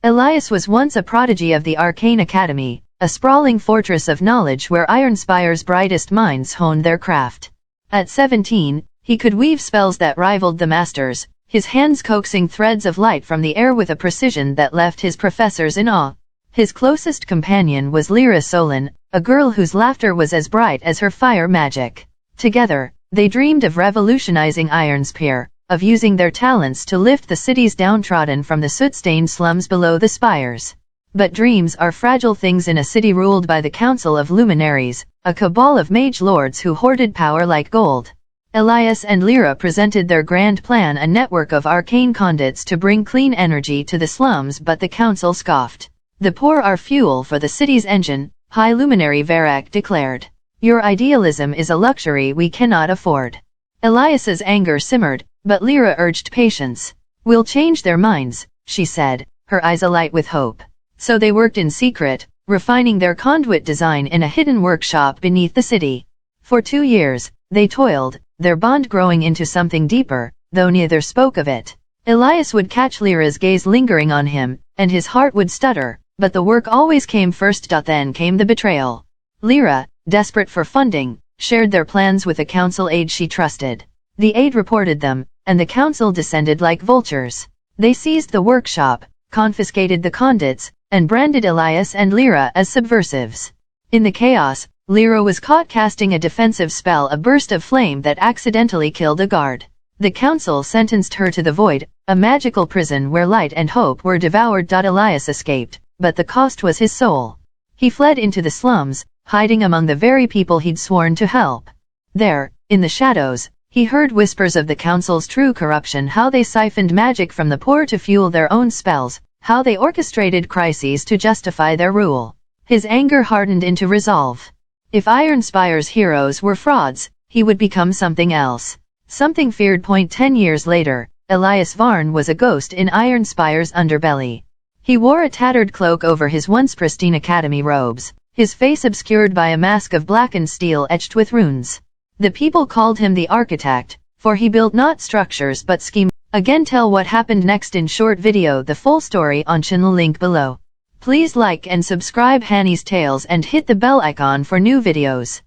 Elias was once a prodigy of the Arcane Academy, a sprawling fortress of knowledge where Ironspire's brightest minds honed their craft. At 17, he could weave spells that rivaled the masters, his hands coaxing threads of light from the air with a precision that left his professors in awe. His closest companion was Lyra Solon, a girl whose laughter was as bright as her fire magic. Together, they dreamed of revolutionizing Ironspire, of using their talents to lift the city's downtrodden from the soot-stained slums below the spires. But dreams are fragile things in a city ruled by the Council of Luminaries, a cabal of mage lords who hoarded power like gold. Elias and Lyra presented their grand plan, a network of arcane conduits to bring clean energy to the slums, but the council scoffed. "The poor are fuel for the city's engine," High Luminary Varak declared. "Your idealism is a luxury we cannot afford." Elias's anger simmered, but Lyra urged patience. "We'll change their minds," she said, her eyes alight with hope. So they worked in secret, refining their conduit design in a hidden workshop beneath the city. For 2 years, they toiled, their bond growing into something deeper, though neither spoke of it. Elias would catch Lyra's gaze lingering on him, and his heart would stutter, but the work always came first. Then came the betrayal. Lyra, desperate for funding, shared their plans with a council aide she trusted. The aide reported them, and the council descended like vultures. They seized the workshop, confiscated the conduits, and branded Elias and Lyra as subversives. In the chaos, Lyra was caught casting a defensive spell, a burst of flame that accidentally killed a guard. The council sentenced her to the void, a magical prison where light and hope were devoured. Elias escaped, but the cost was his soul. He fled into the slums, hiding among the very people he'd sworn to help. There, in the shadows, he heard whispers of the council's true corruption, how they siphoned magic from the poor to fuel their own spells, how they orchestrated crises to justify their rule. His anger hardened into resolve. If Ironspire's heroes were frauds, he would become something else. Something feared. 10 years later, Elias Varn was a ghost in Ironspire's underbelly. He wore a tattered cloak over his once pristine academy robes, his face obscured by a mask of blackened steel etched with runes. The people called him the architect, for he built not structures but schemes. Again, tell what happened next in short video. The full story on channel link below. Please like and subscribe Hanni'Tales and hit the bell icon for new videos.